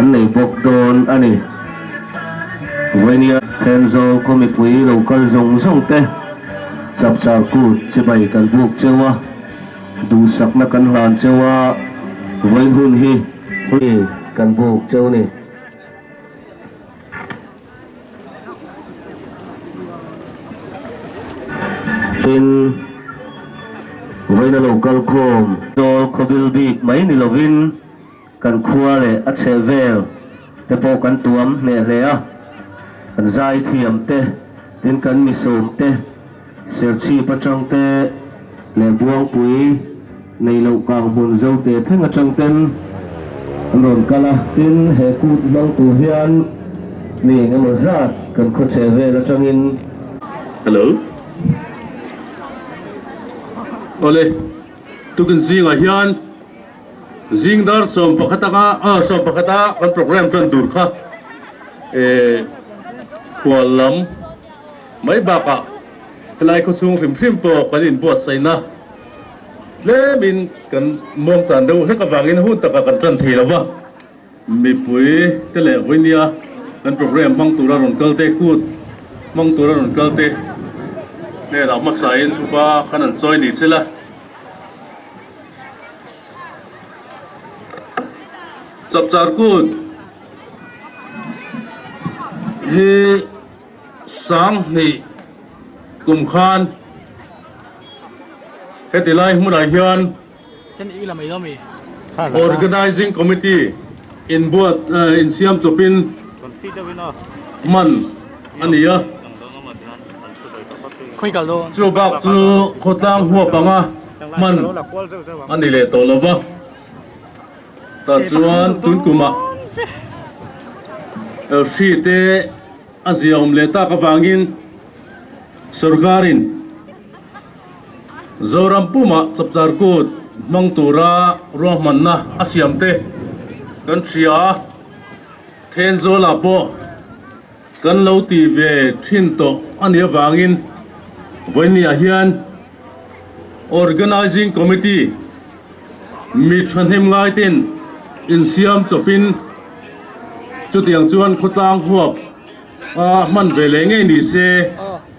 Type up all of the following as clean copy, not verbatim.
kan nei bok don ani voinia Thenzawl komipui local zong te Chapchar Kut chibai kan buk chewa du sakna kan hlan chewa voin hun hi kan buk chew ni tin voina local khom do khobil bik mai ni lovin kan khua le a chevel te po kan tuam ne hle a kan zai thiam te tin kan misom te serchi patrang te le buang pui nei lo kang hun zau te thenga chang ten ron kala tin he kut mang tu hian mi ngam zat kan kho chevel a changin hello ole tu kan zing a hian zing dar som pakhata kan program tan dur kha hualam mai baka tlai ko chung phim po kanin buatsaih na le min kan mong san do he ka wangin hu taka kan tran thei lawa mi pui tele voinia kan program mang tura ron kalte kut mang tura ron kalte ne la ma sain thupa kan an choi ni sela Chapchar Kut hi sang ni kum khan hetilai munai hian organizing committee in buat in siam chopin man ania chu bak chu khotlang huwa panga man ani le to lova ta chuan tun kuma si te aziom le ta ka wangin Sorkarin zoram puma Chapchar Kut mang tura rohman na asiam te kan thria Thenzawl apo kan lo ti ve thin to ania wangin voinia hian organizing committee mi thahnem ngaiten in siam chopin chutiang chuan khotlang huap man vele nge ni se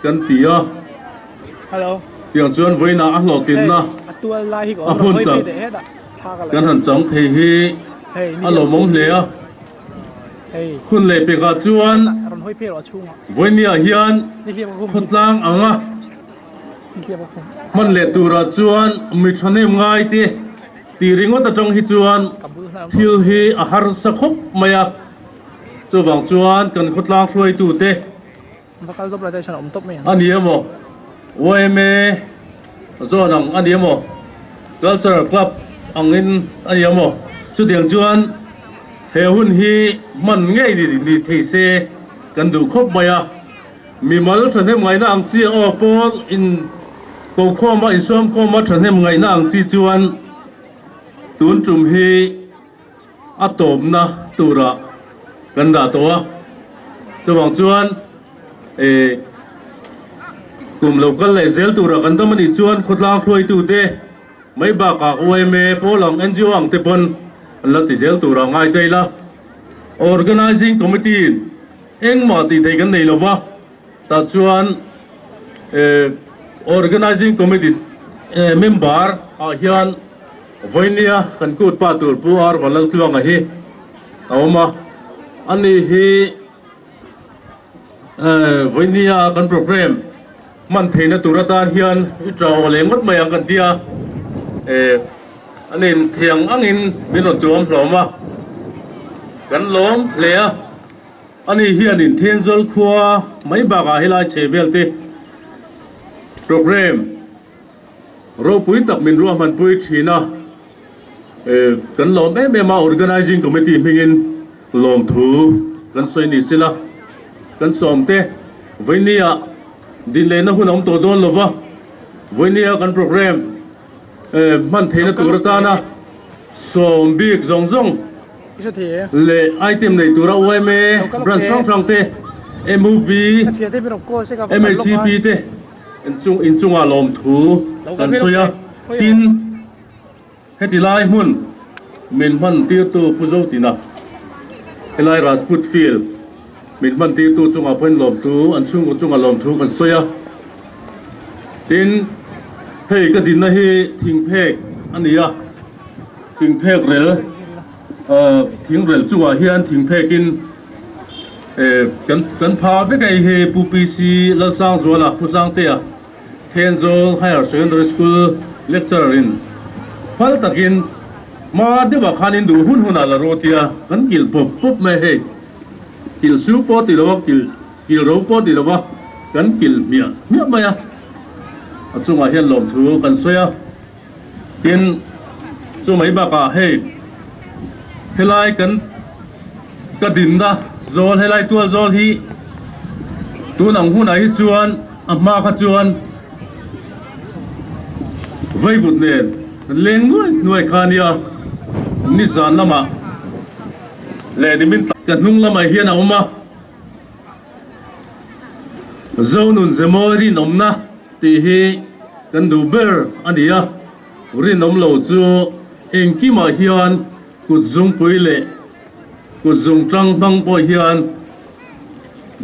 kan tia hello tiang chuan voina a hlotin na a hun ta kan han chang thei hi a lo mom hle a hun le pe ka chuan voinia hian khotlang anga man le tura chuan mi thahnem ngai te ti ringo ta chong hi chuan thil hi a har sa khop maya chuwang chuan kan khotlang hruai tu te aniamo oime zonang aniamo culture club angin aniamo chudiang chuan he hun hi man ngei ni theise kan du khop maya Mimal thahnem ngaihna ang chi o pol in ko khoma iswam khoma thahnem ngaihna ang chi chuan tun chum hi atom na tura kan da towa chuwang chuan kum local le zel tura kan damani chuan khotlang hruai tu te mai ba ka oime polang NGO ang te pon la ti zel tura ngai teila organizing committee engmah ti thei kan nei lova ta chuan organizing committee member a hian voinia kan kut pa tur puar walang tluangtaka awma ani hi voinia kan program man theina turata hian itraw lengot mayang kan tia anin thiang angin minot tuam hlawma kan lawm hlea ani hian in Thenzawl khua mai baka helai chevelte program ro pui tak min ruam man pui thina kan lawm ma organizing committee mingin lawm thu kan soi ni sila kan som te voinia din le na hunam to don lova voinia kan program man theina turata na som big zong le item nei tura oime brand sang te MOB MLCP te in chunga lawm thu kan soya tin hetilai mun min man tir tu puzo tina helai Rajput field min man ti tu chunga phain lawm thu an chung chunga lawm thu kan soya tin hei ka din na hi thingphek ania thingphek rel thingrel chunga hian thingphekin kan pha ve kai he PPC la sang zola pusang te a Thenzawl higher secondary school lecturer in Feltakin ma dewa khanin du hun ala rotia kan kil pop me he kil su po ti lo kil ro po ti lo kan kil mia maya achunga hian lawm thu kan soya tin chu mai ba ka he helai kan ka din da zol helai tu zol hi tu nang hun ai chuan amma kha chuan vai vut nen leng nuai khania ni zan lama le ni min ka hnung lama hian a oma zawh nun zemori nomna ti hi kan du ber ania ri nom lo chu engmah hian kut zung puile kut zung tang bang po hian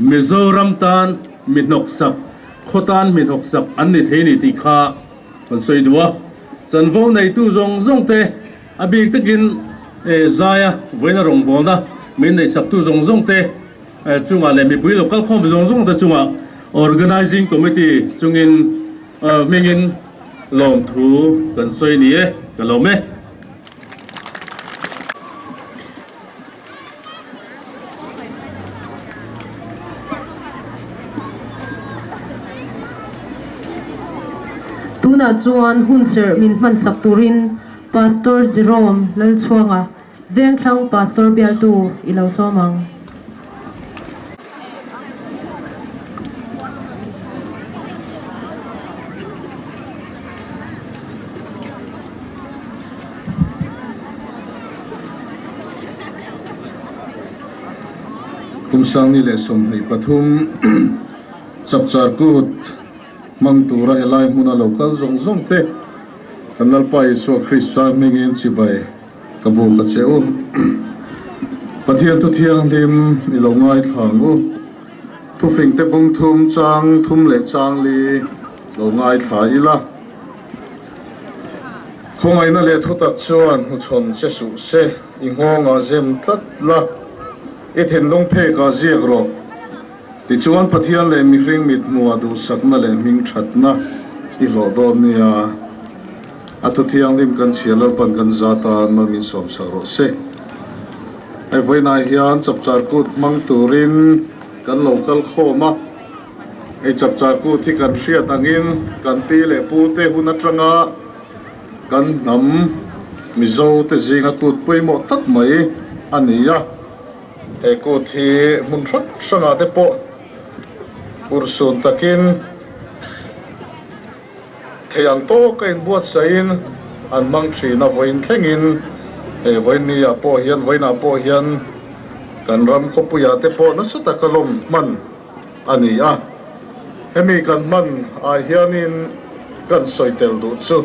Mizoram tan minok sak khotan minok sak an ni theih ni ti kha kan soi duwa chan vo nei tu zong te abik takin zaya voina rong bona min nei sak tu zong te chunga le mi pui local khom zong ta chunga organizing committee chungin mengin lawm thu kan soi ni e kan lo me tuna chuan hunser min hman sak turin pastor Jerome lal chuanga veng thlang pastor bial tu ilo somang kumsang ni le som nei pathum Chapchar Kut mang tura helai muna local zong te kanal pai so Christian mingin chibai kabu ka cheu pathian tu thiang lim ni lo ngai thang u thu fing te bung thum chang thum le chang li lo ngai thla ila khongai na le thu tak chuan hu chon che su se ingonga zem tlat la ethen long phe ka ziak ro ti chuan pathian le mi hring mit mua du sakna le ming thatna I lo do nia atu thiang lim kan chialar pan kan zata ma min som sa ro se ai voina hian Chapchar Kut mang turin kan local khoma ai Chapchar Kut thi kan hriat angin kan ti le pu te huna tanga kan nam mizo te zinga kut poimo tak mai ania e ko thi mun thak sanga te po ursun takin theyang to kain buatsaih an mang thina voin thlengin e voinia po hian voina po hian kan ram khopuya te po na sata kalom man ania hemi kan man a hianin kan soitel du chu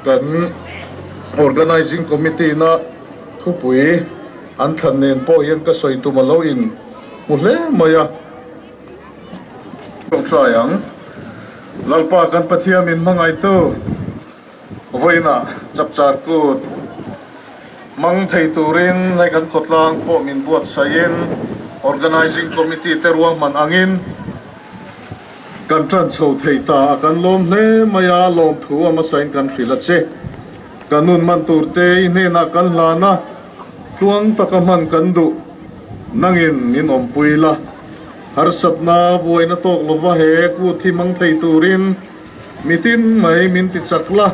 kan organizing committee na thupui an thanen po hian ka soitu malo in muhle maya tryang lalpa kan pathiam in mangai tu voina Chapchar Kut mang thei turin lai kan khotlang po min buatsaih organizing committee te ruang man angin kan tran chho thei ta kan lom ne maya lom thu ama sain kan hrila che kanun man turte ne na kan lana tluangtaka man kan du nangin nin ompuila har sapna buaina tok lova he ku thi mang thei turin mitin mai min ti chakla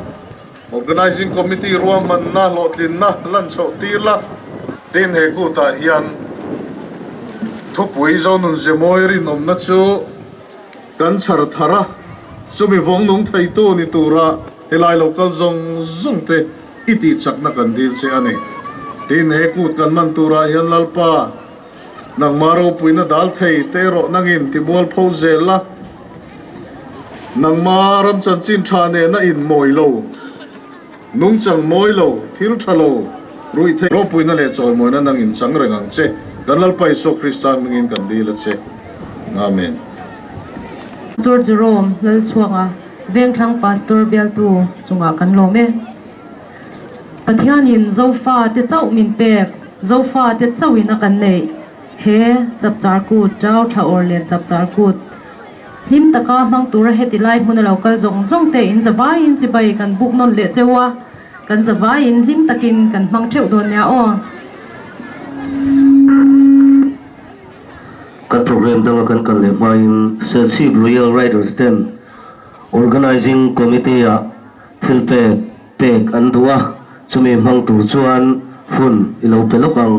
organizing committee ruam man na lotlin na lan chho tirla tin he ku ta hian thupui zo nun zemoi ri nom na chu kan char thara chumi vong nong thei tu ni tura helai local zong te iti chakna kan dil che ani tin he ku kan man tura hian lalpa nang maro puina dal thei te ro nangin ti bol pho zela nang maram chan chin thane na in moi lo nung chang moi lo thil thalo rui the ro puina le chol moina nang in chang rengang che ganal pai so Christian mingin kan di la che amen. Pastor Jerome lal chuanga veng thlang pastor bel tu chunga kan lawm e pathianin zofa te chau min pek zofa te chawin a kan nei he chapchar kut trau tha or le chapchar kut him taka mang tur heti lai hmun lo kal zong zong te in zawai in chi bai kan buk non le chewa kan zawai in him takin kan mang theu don ya o kan program dang kan kal le main Searchib Royal Riders ten Organizing Committee a thilpek pek an dua chumi mang tur chuan hun ilo pelokang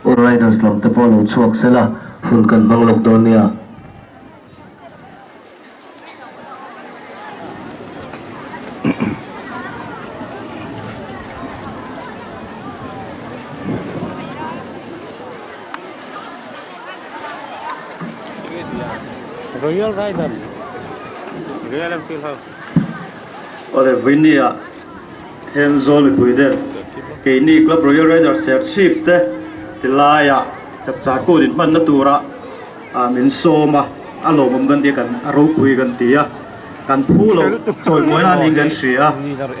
All Riders lam te polo chuak sela hun kan mang lok don nia Royal Rider. Royal Enfield ho. Ole Vinia Thenzawl puide ke ni club Royal Rider Chapchar te tilaya Chapchar Kut hman na tura min soma alom gan dia kan aro pui gan tia kan phulo choi moina ning gan sia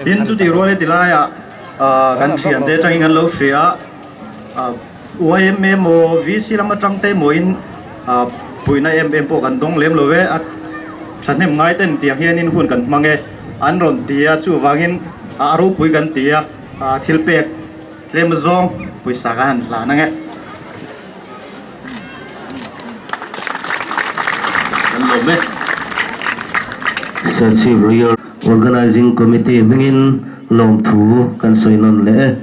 tin chu di role tilaya kan thian te tang gan lo sia OMMO VC lama tang te moin puina po kan dong lem lo ve at thahnem ngaiten tiang hianin hun kan mange an ron tia chu avangin aro pui kan tia thilpek tluangtaka puisa kan la na nge kan lawm e Searchib Royal Organizing Committee mingin lawm thu kan soinon le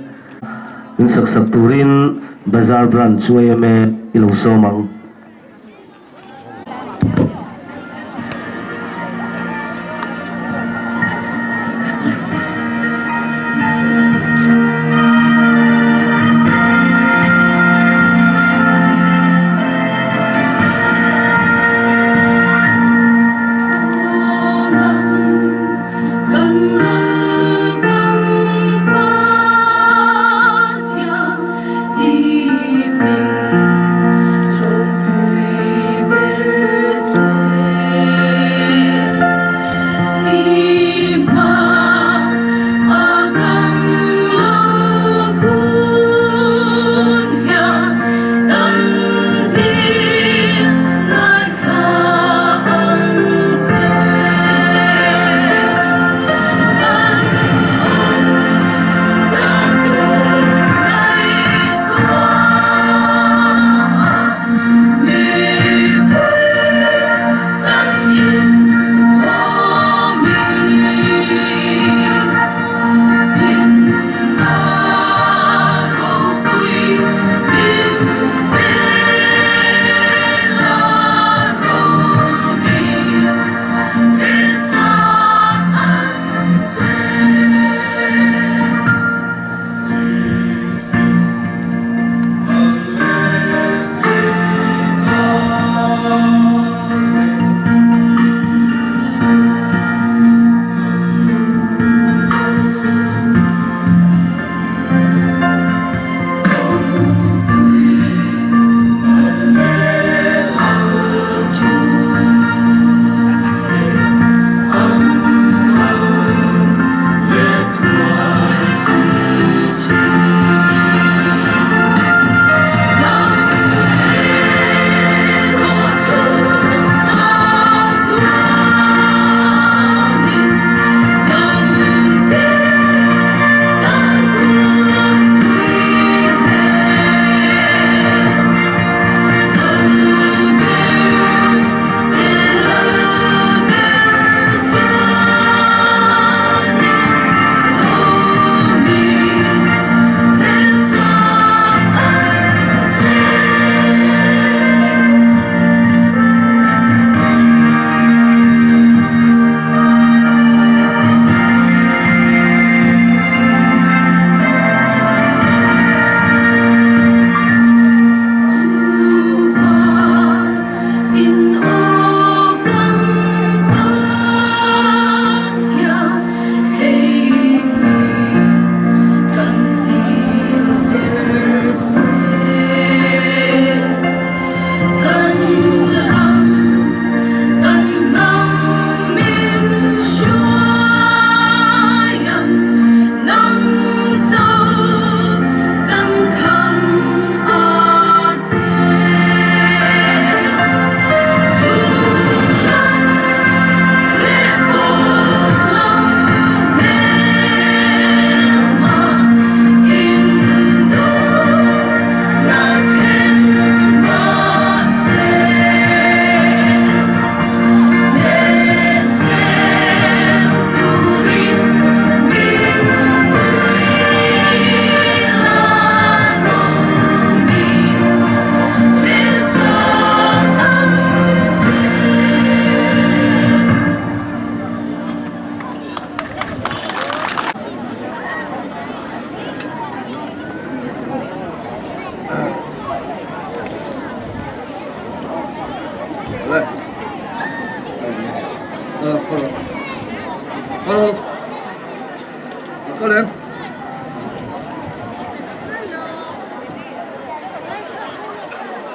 min sak turin bazar branch me ilo somang Hãy subscribe cho kênh Ghiền Mì Gõ để không bỏ lỡ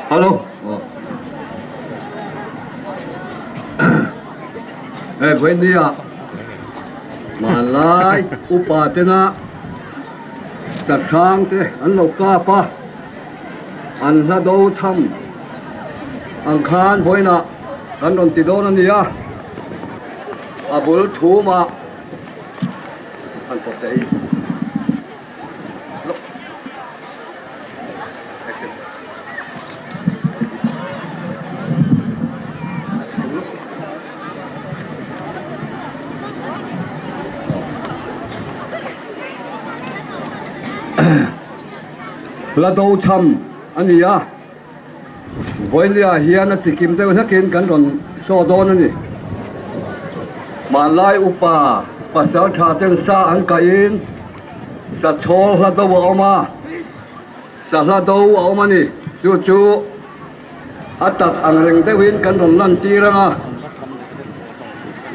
Hello. Với đi à. Mà lại upa thế na. Chặt sang thế anh lộc ca pa. Anh là đâu thăm. Anh khan với na. Anh đồn tì đâu nè à. À bố thú mà. Anh có thể. Là đâu thăm anh gì à với là hiện là chỉ kiếm tới cái kiến cắn còn so đo nữa nhỉ mà lại upa và sao thà tên sa anh kain sa cho là đâu vào mà sa là đâu vào mà nhỉ chú atak ang reng tới viên cắn còn lăn tì ra à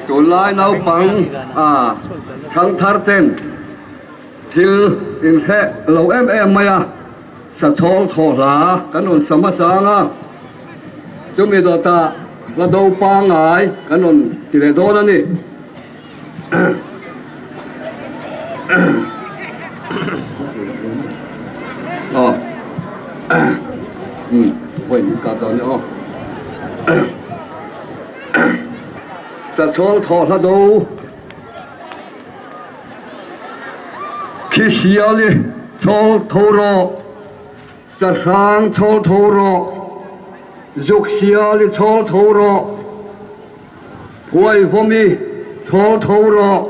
tụi lại nào bằng à thằng thar tên thil in he lâu em mày à sa thol thol la kan on sama sanga chumi do ta la do pa ngai kan on tire do na ni oh vậy cả đó nhá sa thol thol la do khi xia li thol thol ro sa sang thol thol ro dục xia li thol thol ro huai vomi thol thol ro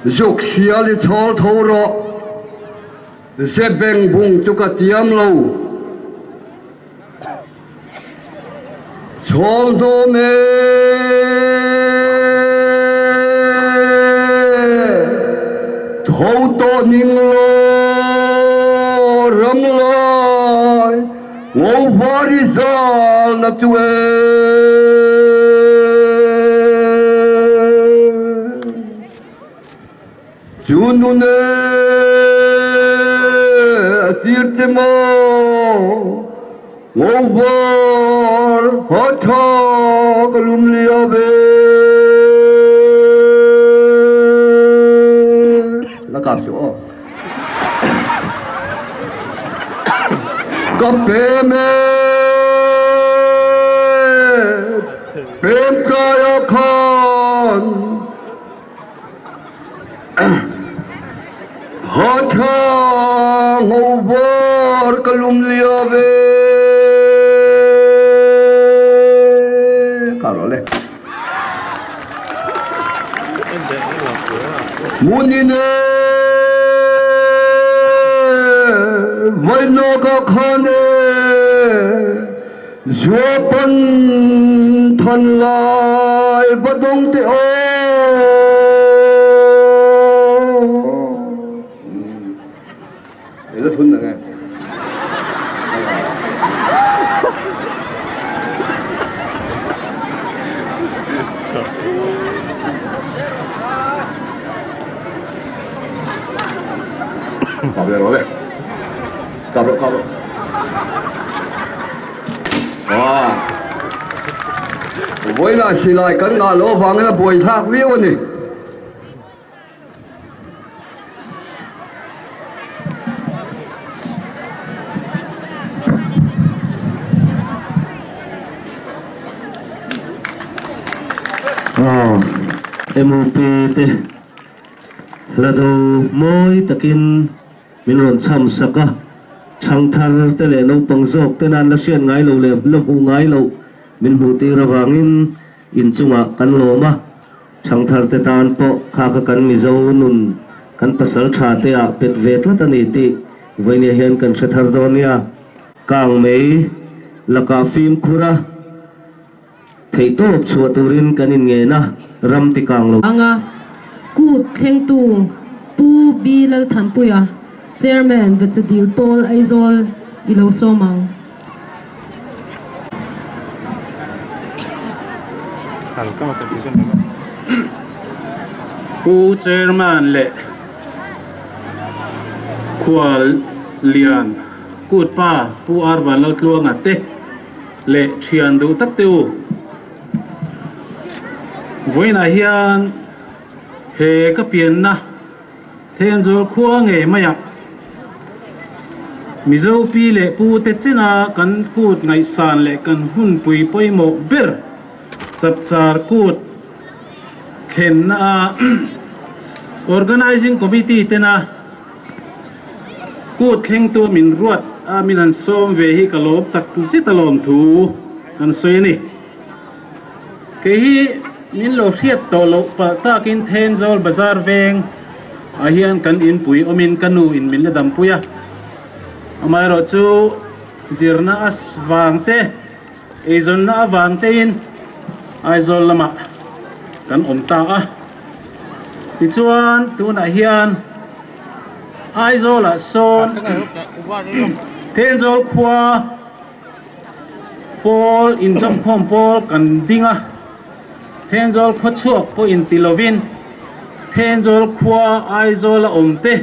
dục xia li thol thol ro ze beng bung chu ka tiam lo thol do me thâu to ning lo ram lai ngô varizal na tuê chunune tirtemo ngô var hatha kalum liabe la cặp chỗ cặp bem kaya khan hatha ngovar kalum liabe caro le munine vaino ka khane Jopan than lai badong te o rất thun là nghe cặp rồi cặp rồi với là xì lại cắn ngà lỗ vàng là bồi thác viêu này MOP te là đầu môi takin mình rộn chăm saka thằng thar te le no pang jok te nan la sian ngai lo le lam u ngai lo min hu ti rawangin in chunga kan lawm a thang thar te tan po kha kha kan mi zo nun kan pasal tha te a pet vet la tani ti voine hian kan thar donia kang mei laka phim khura thei top chu turin kan in nge na ram ti kang lo anga kut thleng tu pu bilal tanpuina chairman vachadil pol aizol ilo somang Ku chairman le khwal lian kut pa pu arwan lo tluang ate le thian du tak teu voina hian he ka pian na Thenzawl khua nge maya mizo pi le pu te chena kan kut ngai san le kan hun pui poimo ber Chapchar Kut khen na Organizing Committee tena kut thleng tu min ruat a min an som ve hi ka lom tak zita lom thu kan soi ni ke hi min lo hriat to lo pa takin Thenzawl bazar veng a hian kan in pui omin kanu in min le dam puya amai ro chu zirna as wangte ezon na wangte in aizol lama kan omta a ti chuan tuna hian aizola son Thenzawl khua Paul in jom khom Paul kan dinga Thenzawl kho chuak po in tilovin Thenzawl khua aizola omte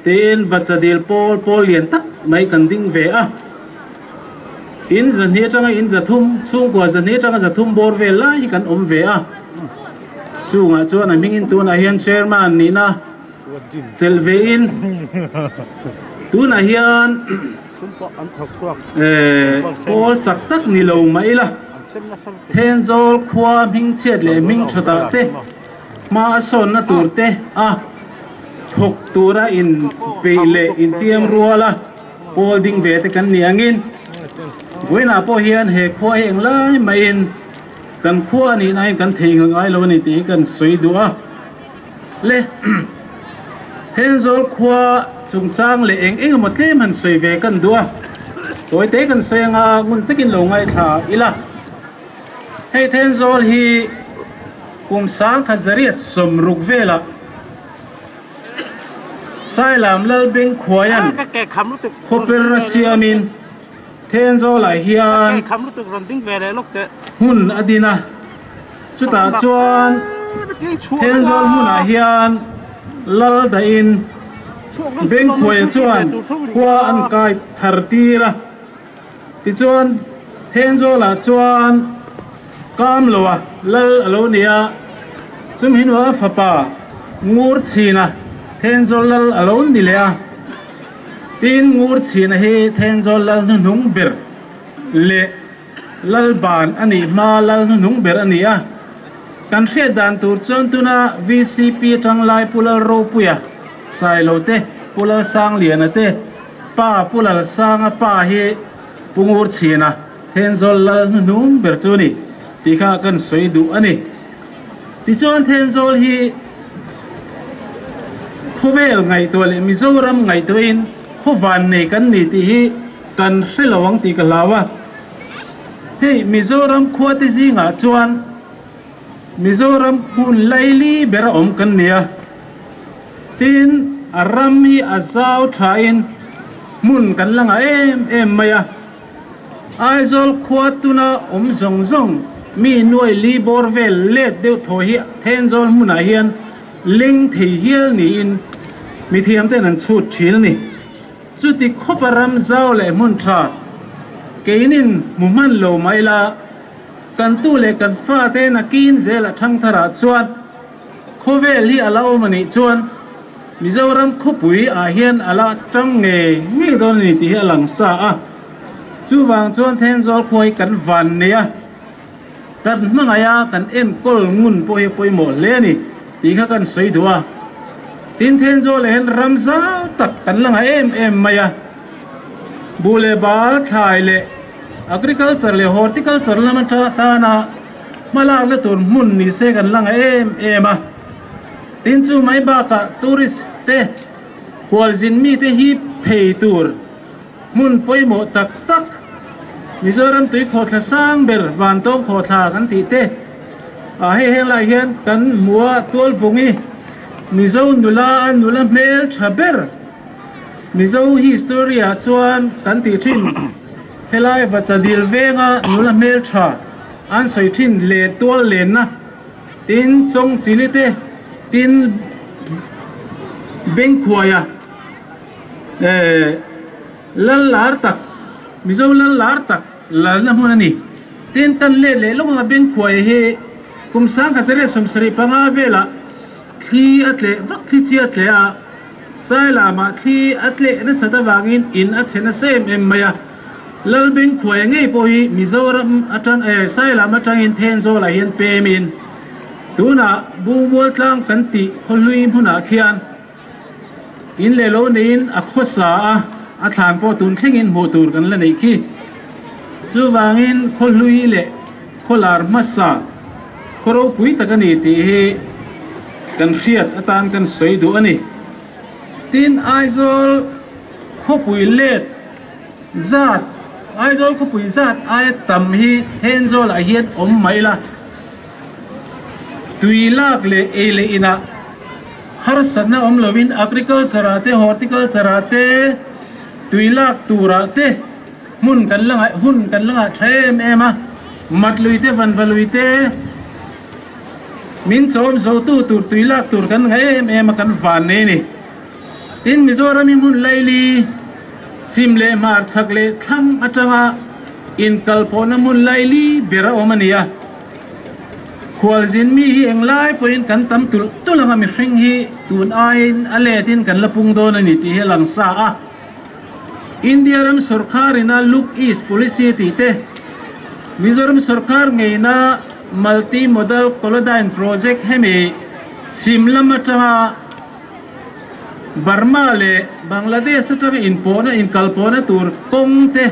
ten vachadil Paul lian tak mai kan ding ve a in zan he tanga in zathum chung kwa zan he tanga zathum bor ve la hi kan om ve a chunga chuan a mingin tuna hian chairman ni na chel ve in tuna hian Paul chak tak ni lo mai la Thenzawl khua ming chet le ming thata te ma son na tur te a thok tura in peile in tiam ruala Paul ding ve te kan niangin voina po hian he khua heng lai mai in kan khua ni nai kan thei ngai lo ni ti kan soi du a le Thenzawl khua chung chang le eng mo tlem han soi ve kan du a toy te kan soi nga ngun takin lo ngai tha ila hey Thenzawl hi kum sang khat zariat som ruk vela sai lam lal beng khoyan khoper siamin Thenzawl lai hian hun adina chuta chuan Thenzawl huna hian lal da in beng khoya chuan khua an kai thar tira ti chuan Thenzawl la chuan kam lowa lal alo nia chum hinwa fapa ngur china Thenzawl lal alo ni le a tin ngur china he Thenzawl lal nu nung ber le lal ban ani ma lal nu nung ber ani a kan hriat dan tur chuan tuna VCP tang lai pulal ro puya sai lo te pulal sang lian ate pa pulal sang a pa hi pungur china Thenzawl lal nu nung ber chu ni ti kha kan soi du ani ti chuan Thenzawl hi khovel ngai to le Mizoram ngai to in khovan nei kan ni ti hi kan hrilawang ti ka lawa hei Mizoram khua ti zinga chuan Mizoram hun laili bera om kan nia tin aram hi azau thain mun kan langa em maya aizol khua tuna om zong zong mi nuai li bor vel let deu tho hi Thenzawl huna hian ling thei hial ni in mi thiam te nan chut thil ni chuti khoparam zawh le mun tha keinin muman lo maila kan tu le kan fa te na kin zela thang thara chuan khovel hi ala omani chuan Mizoram khopui a hian ala tang nge don ni ti alang sa a chu wang chuan Thenzawl khoi kan van nia kan mangaya kan em kol ngun poi mo le ni ti kha kan soi duwa tin Thenzawl hen ramza tak kan langa em maya bule bal thai le agriculture le horticulture lama ta na malak le tur mun ni se kan langa em a tin chu mai ba ka tourist te kwal zin mi te hi thei tur mun poimo tak Mizoram tui kho thla sang ber van tong kho thla kan ti te a he lai hian kan mua tol vungi Mizo nula mel thaber Mizo historia chuan kan ti thin helai vachadil venga nula mel tha an soi thin le tol len na tin chong chini te tin beng khuaya lal lar tak mizo lal lar tak lal na hmun ani tin kan le long a beng khoi hi kum sang khatere som sri panga vela thi atle vak thi chi atle a sai lama thi atle na sada wangin in a thena sem em maya lal beng khoi ngei po hi mizoram atang sai lama tang in Thenzawl a hian pemin tuna bungmol tlang kan ti holui hmuna khian in le lo nein a khosa a thlan po tun thlengin hmu tur kan la nei khi chu wangin kholui le kholar masa khoro pui takani ti hi kan hriat atan kan soi du ani tin aizol khopui let zat aizol khopui zat ai tam hi Thenzawl a hian om mai la tui lak le ele ina har sanna om lovin agriculture ate horticulture ate tui lak tura te hun kan langa them ema matlui te van valui te min som zo tu tur tui lak tur kan ngai ema kan van ne ni tin Mizoram mun laili simle mar chakle thang atanga in kalpona mun laili bera omania khwal zin mi hi englai point kan tam tulanga mi hring hi tun ain aletin kan lapung don ani ti helang sa a India ram Sorkar ina look east policy ti te Mizoram Sorkar ngeina multi modal colodine project hemi simlam atanga Burma le Bangladesh atanga inpona in kalpona tur kongte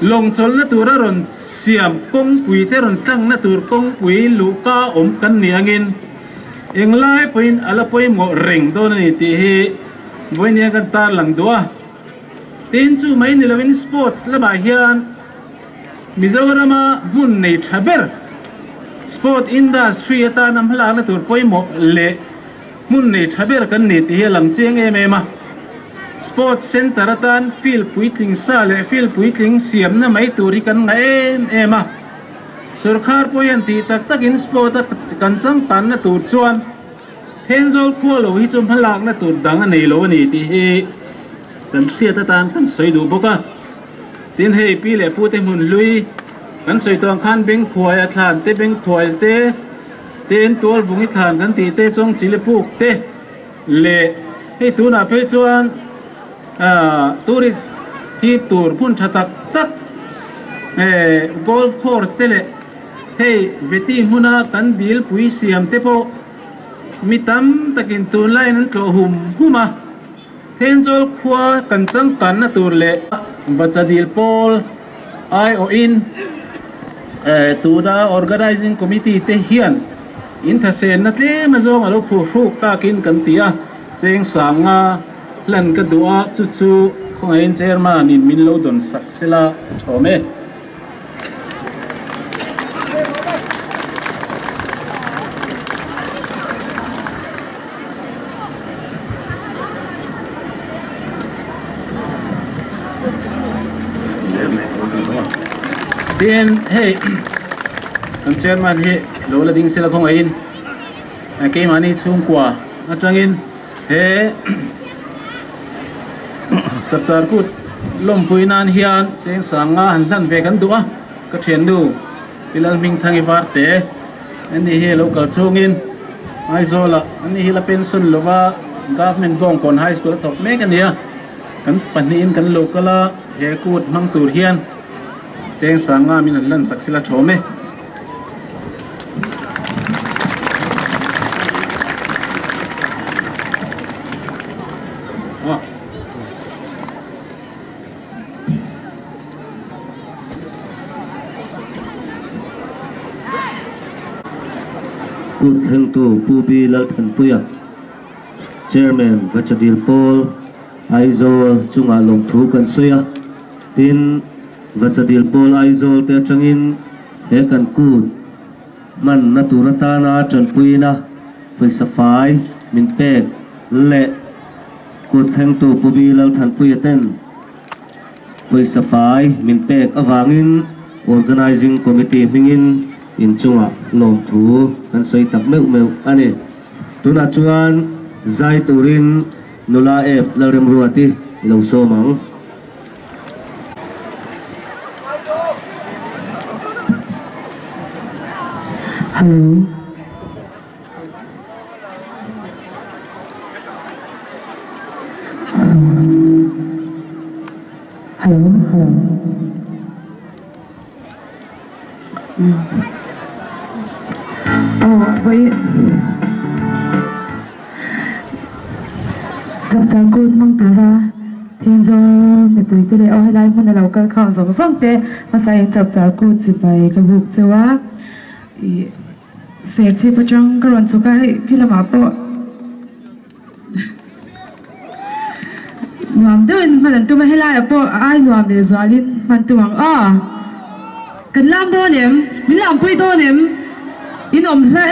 longchol na tura ron siam kong pui te ron tang na tur kong pui luka om kan niangin englai point ala poi mo reng don ni ti hi boinia kan tar lang dua tin chu mai ni lovin sports la ba hian Mizoram mun nei thaber sport industry ata nam hla na tur poi mo le mun nei thaber kan ni ti hi lang cheng em Sports Center atan field puitling sa le field puitling siam na mai turi kan ngai ema Sorkar po yan ti tak takin sport kan chang tan na tur chuan Thenzawl kholo hi chum halak na tur dang nei lo ni ti hi kan hriat atan kan soi du boka tin hei pi le pu te mun lui kan soi tong khan beng khoi a thlan te beng khoi te ten tol vungi thlan kan ti te chong chile puk te le hei tu na phe chuan tourist hi tur phun thatak tak golf course tele hey veti huna kan dil pui siam te po mitam takin tu line an tlo huma Thenzawl khwa kan chang kan na tur le vachadil pol ai o in tu da organizing committee te hian in thasen na tle ma zong alo phu hruk takin kan tia cheng sanga lan ka dua chu khongain chairman in min lo don saksela thome tin hey kan chairman he lo la ding sila khongain ke mani chung kwa atangin he Chapchar Kut Lawmna hian cheng sanga han hlan ve kan duwa ka thian du pilal ming thangi war te ani he local chungin ai zola ani hi la pension lova government gong kon high school top me kan nia kan panin kan local he kut mang tur hian cheng sanga min hlan saksila thome Kut heng tu pubi lal tanpuina chairman vachadil pol aizol chunga long thu kan soya tin vachadil pol aizol te changin he kan kut man na turata na tanpuina paisa fai min pek le kut heng tu pubi lal tanpuina ten paisa fai min pek avangin organizing committee mingin in chunga lom thu kan soi tak meu ani tuna chuan zai turin nula f lalrem ruati lo so mang Hello. Hello. Vậy Chapchar Kut mang tu ra Thenzawl me pui te le o helai mun lo kal khang zong te masai Chapchar Kut chi bai ka buk chewa I ser chi pachang karon chu kai kilama po nuam deun man tu ma helai po ai nuam le zalin man tuang kan lam do nem min lam pui do nem inom la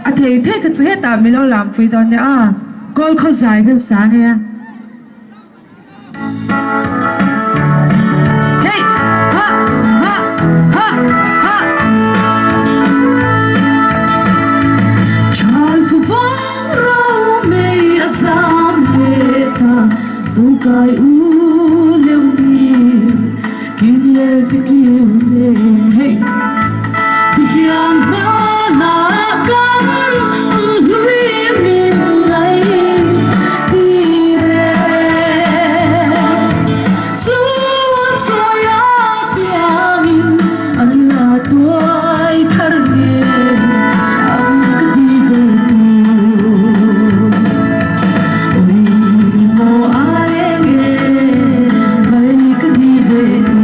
a thei ka chu he ta mi lo lam pui do ne kol kho zai kan sang he hey ha chal fu vang ro me asam leta Sorkar u lewni kim ye te kiu ne hey tiang na kan lui min ngai ti re chu ya piamin alla toy thar ne ang ti ve tu oi mo ale ge bai ka ti ve tu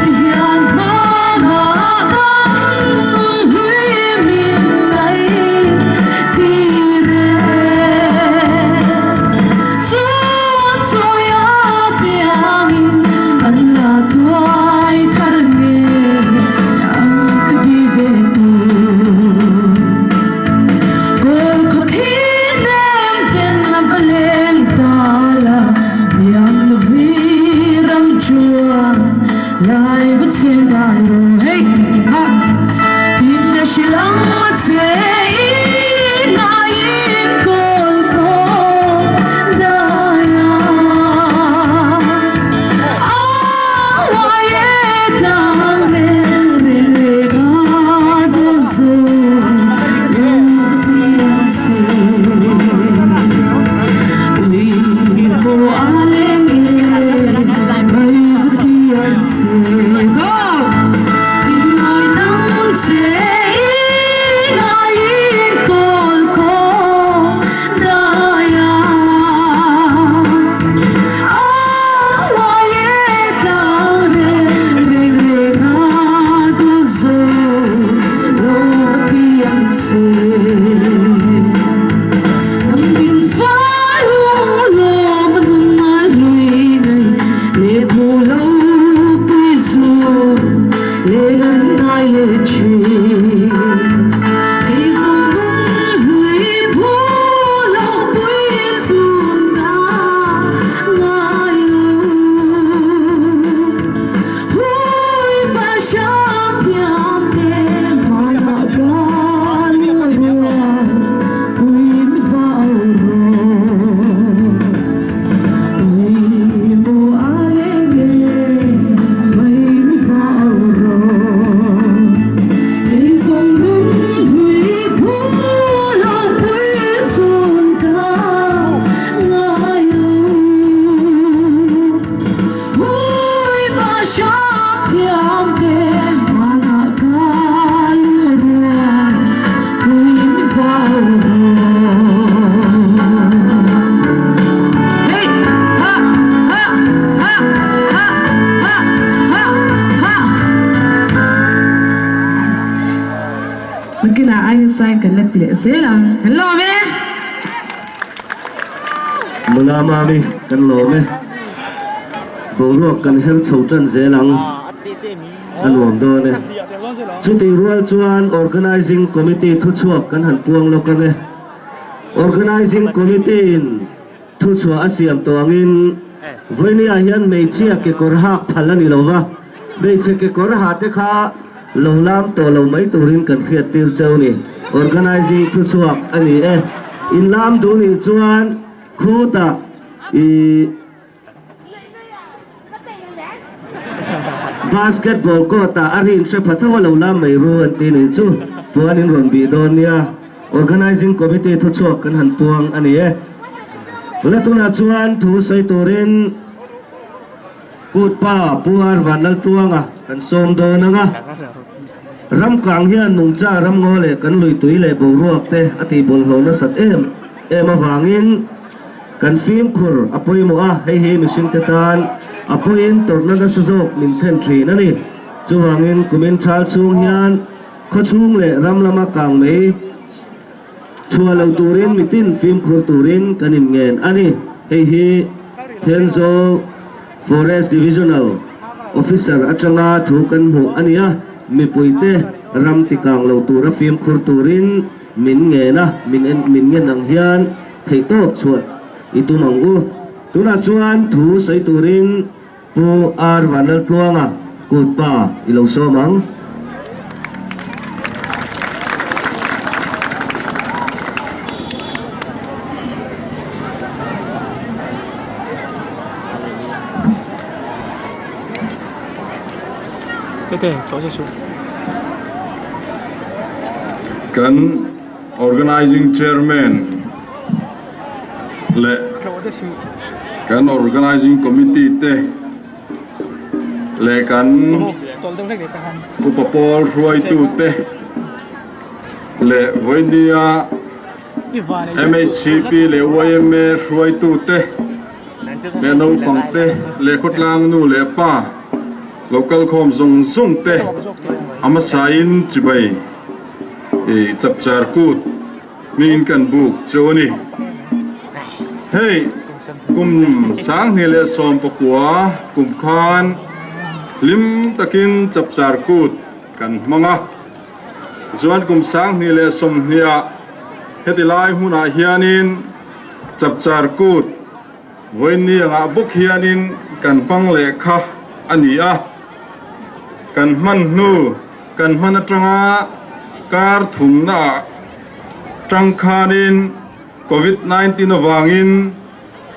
tiang na kan lui min ngai ti re chu ya piamin alla toy thar ne ang ti ve tu Gol ko thinem ken na valeng tala Diang na viram chuan Lai va chen vai ro hey ha Tin na shilang ma che Na yin kol ko daya wa ye tang re ga do zo Hello me muna mami kan lawm boruak kan hel chho chan zelang anuam do ne chuti rual chuan organizing committee thu chuak kan han puang lo ka nge organizing committee in thu chua asiam to angin voini a hian meichia ke korhak phalani lova meiche ke korha te kha lohlam to lo mai turin kan khiat tir cheu ni organizing thu chuak ani in lam du ni chuan khuta basketball ko ta arin se phathaw lo la mai ru an ti ni chu puan in ron bi don nia organizing committee thu chok kan han puang ani e latuna chuan thu sei turin kut pa puar vanal tuanga kan som do nanga ram kang hian nung cha ram ngo le kan lui tui le bo ruak te ati bol ho na sat em awangin kan film khur apoi mo a hei hi mishing te tan apoin torna na suzok min then thri na ni chuwangin kumin thal chung hian kho chung le ram lama kang mei chua lo turin mitin film khur turin kanin ngen ani hei hi Thenzawl forest divisional officer atanga thu kan mu ania mi puite ram tikang lo tura film khur turin min nge na min ngen ang hian thei top chuat itu mangu tuna chuan thu sei turin pu ar vanal tuanga kut pa ilo somang kan organizing chairman le kan organizing committee te le kan upapol ruai tu te le voinia MHCP le YMA ruai tu te le no pang te le khotlang nu le pa local khom zong te amasain chibai Chapchar Kut min kan buk choni hey kum sang ni le som pakwa kum khan lim takin Chapchar Kut kan manga zuan kum sang ni le som nia hetilai huna hianin Chapchar Kut voini nga buk hianin kan pang le kha ania kan man nu kan man atanga kar thumna trangkhanin COVID-19 awangin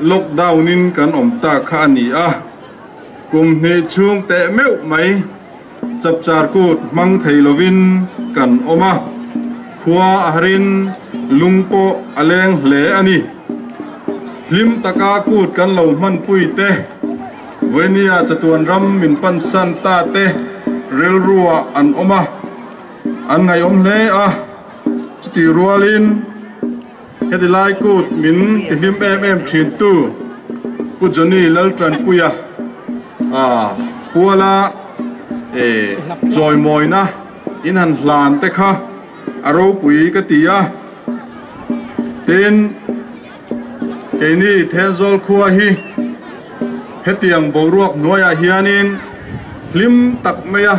lockdownin kan omta kha ania kum ne chung te meu mai Chapchar Kut mang theilovin kan oma khua ahrin lungpo aleng hle ani lim taka kut kan lo man pui te venia chatuan ram min pan san ta te rel ruwa an oma an ngai om le a chuti rualin hetilai kut min tihim thin tu pu joni lal tran puya puala joy moina in han hlan te kha aro pui ka tia ten keini Thenzawl khuwa hi hetiang boruak noya hianin lim tak meya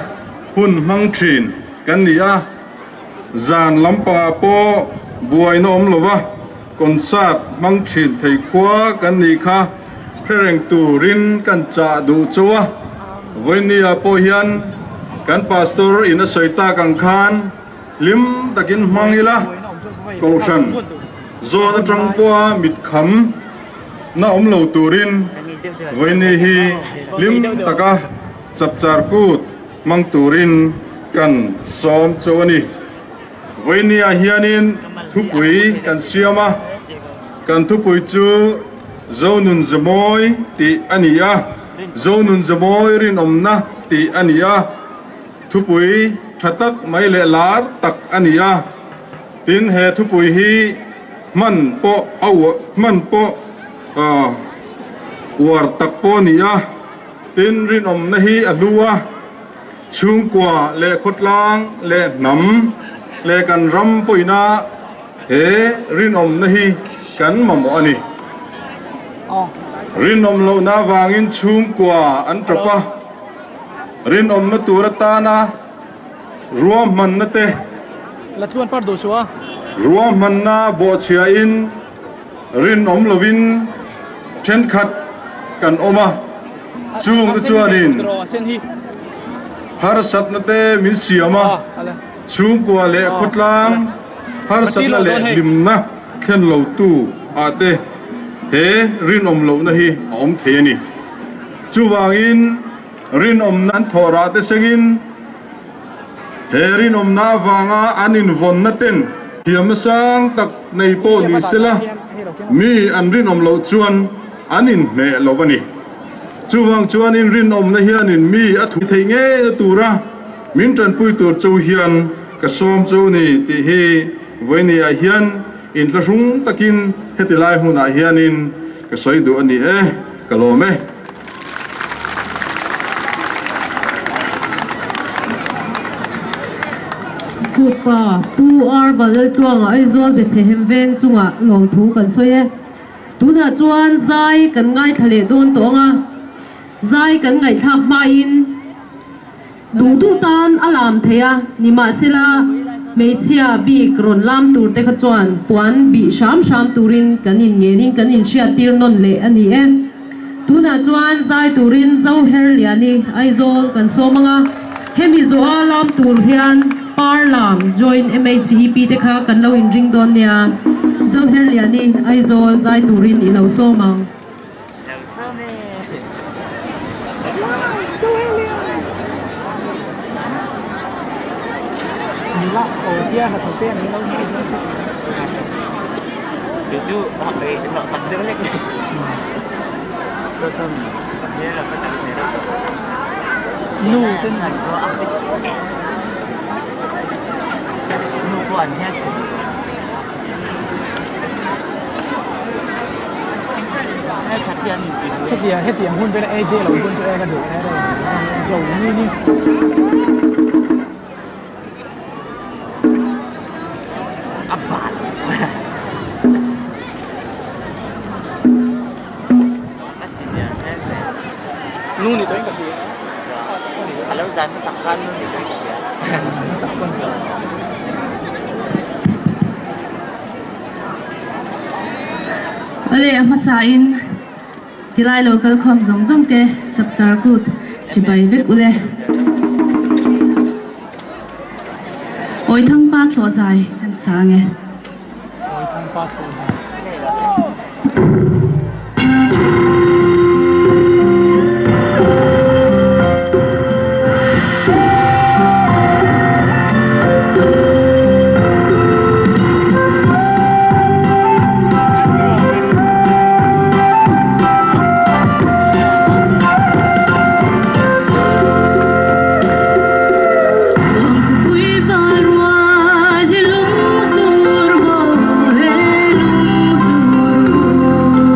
hun mang thin kan nia zan lampanga po buai no om lova concert mang thin thei khwa kan ni kha reng turin kan cha du chuwa voinia po hian kan pastor in a soita kang khan lim takin mangila koshan zo na trang poa mit kham na om lo turin voini hi lim taka Chapchar Kut mang turin kan som choni voinia hianin thupui kan siama kan thupui chu zonun zamoi ti ania zonun zamoi rin omna ti ania thupui thatak mai le lar tak ania tin he thupui hi man po war tak po nia tin rin omna hi alua chung kwa le khotlang le nam le kan ram poina he rin om nahi kan mamo ani rin om lo na wangin chung kwa an trapa rin om na turata na ruam man na te latuan par do suwa ruam man na bo chia in rin om lovin chen khat kan oma chung tu chuanin har sat na te min siama chung kwa le khotlang har sat na le limna khen lo tu ate he rin om lo na hi om the ni chu wangin rin nan thora te sengin he rin na wanga anin von na ten hiam sang tak nei po ni sela mi an rin lo chuan anin me lovani chuwang chuan in rin na hianin mi a thu thei nge tura min tran pui tur chau hian ka som chau ni ti hi voini a hian in tla rung takin hetilai huna hianin ka soi du ani ka lome kupa pu ar balal tuang ai zol be thehem veng chunga lawm thu kan soye tuna chuan zai kan ngai thale don tonga zai kan ngai thak ma in du tan alam theya nima sela meichia bi kron lam tur te kha chuan puan bi sham turin kanin ngenin kanin sia tir non le ani tuna chuan zai turin zawh her liani ai zol kan somanga hemi zo alam tur hian par lam join MHEP te kha kan lo in ring don nia zawh her liani ai zol zai turin i lo somang là ở kia là đầu tiên nó như thế chứ chứ họ đấy nó thật đấy đấy rồi xong thế là cái này nu trên này có áp nu có ảnh nha chứ hết tiền hôn với AJ là hôn cho em cái đủ này rồi như đi nu ni toin ka dia kalau zan sakkan nu ni toin ka dia sakkan ka ale amasain tilai local khom zong te Chapchar Kut chibai vek ule oi thang pa thlo zai kan sange oi thang pa thlo zai lung zur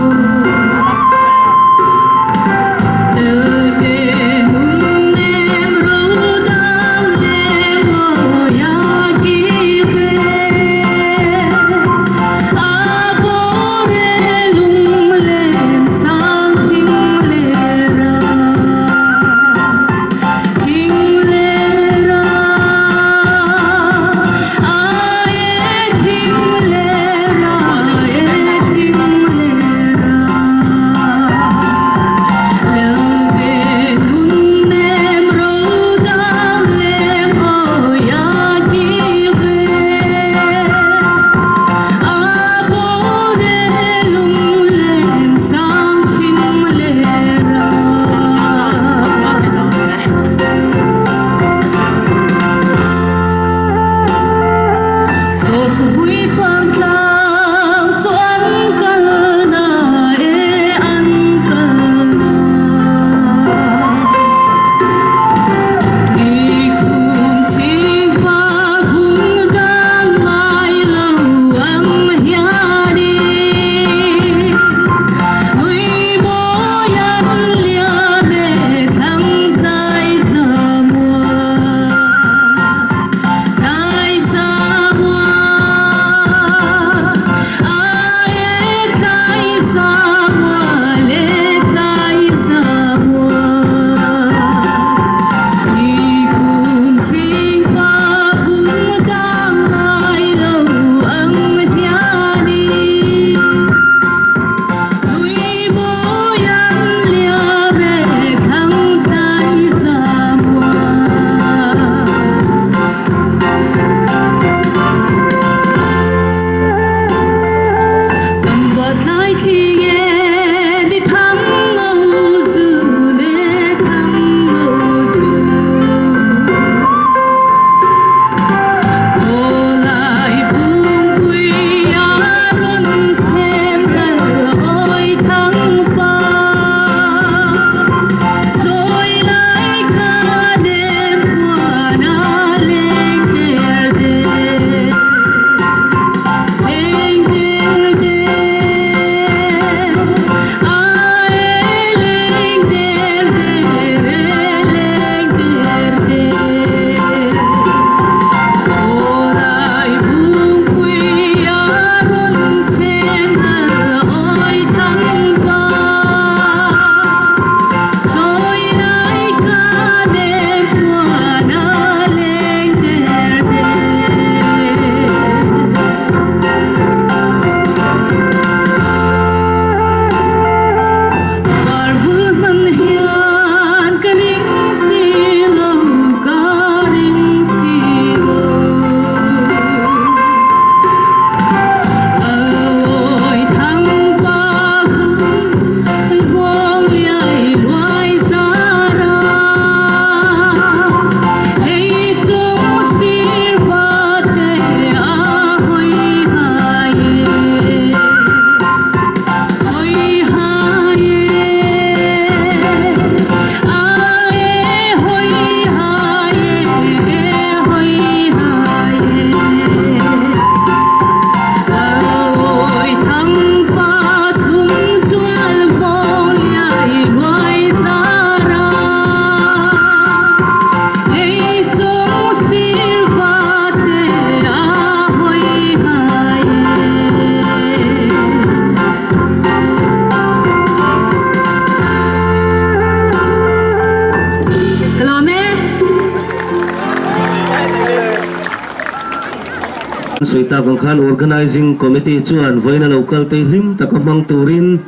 soita kong khan organizing committee chuan voina local te hlim takamang turin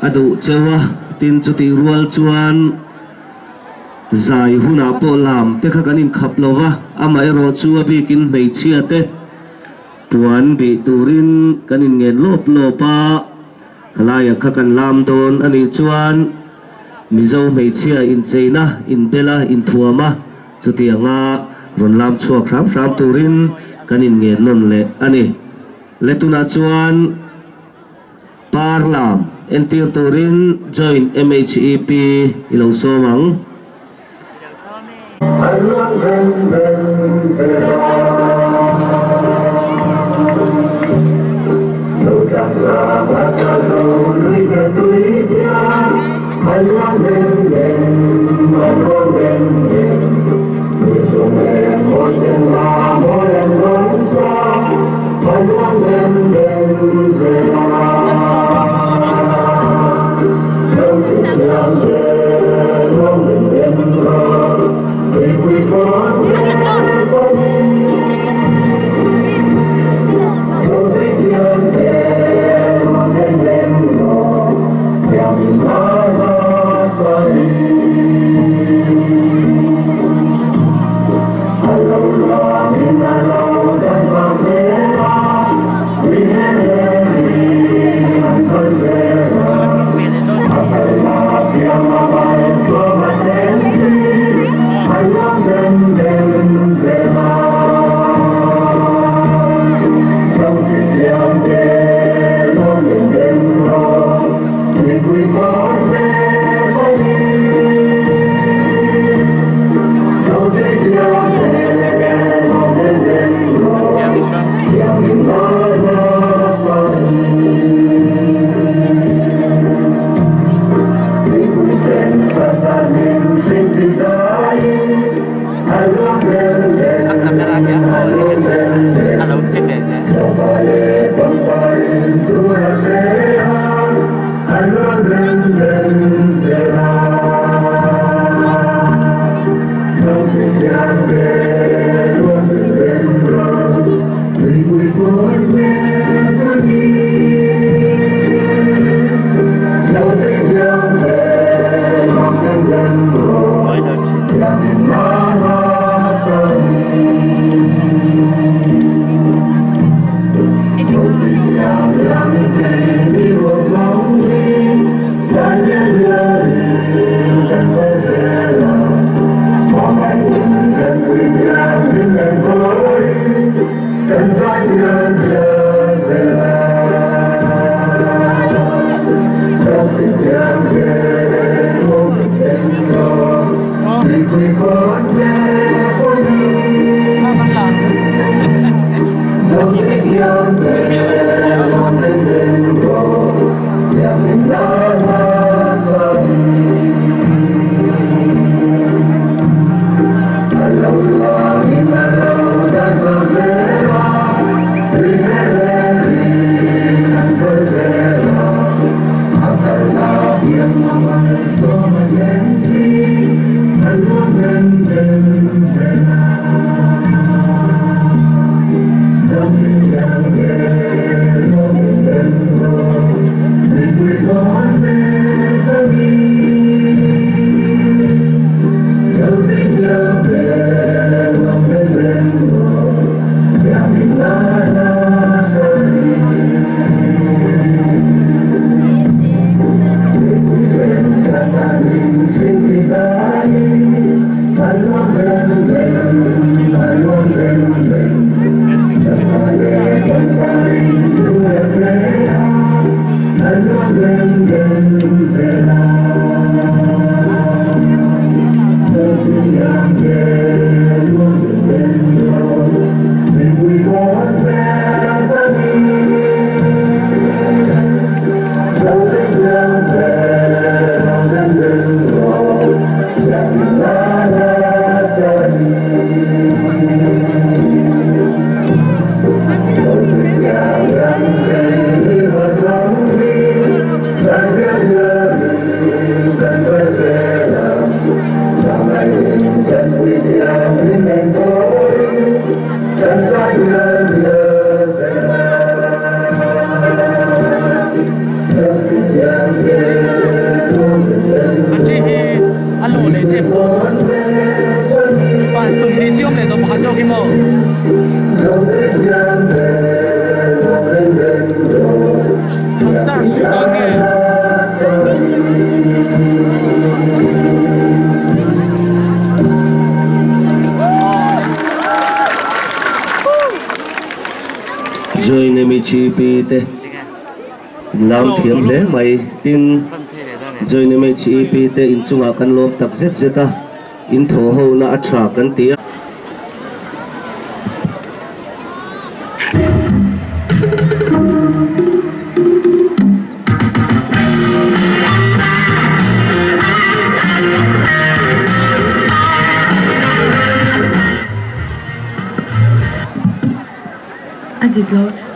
adu chewa tin chuti rual chuan zai huna po lam te kha kanin khaplova ama ero chu bikin meichia te puan bi turin kanin ngen lop lopa khalaya kha kan lam don ani chuan mizo meichia in cheina in bela in thuama chuti anga ron lam chuak ram turin kanin ngen non le ani letuna chuan parlam entir turin join MHEP ilo somang Sorry. Joy ne mi chi pi te lam thiam le mai tin joy ne mi chi pi te in chunga kan lop tak zet zeta in tho ho na athra kan tia Adidlo.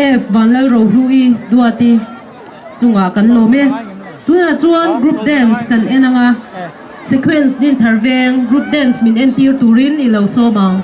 F vanlal ro hlui duati chunga kan lo me tuna chuan group dance kan enanga sequence din tharveng group dance min entir turin ilo somang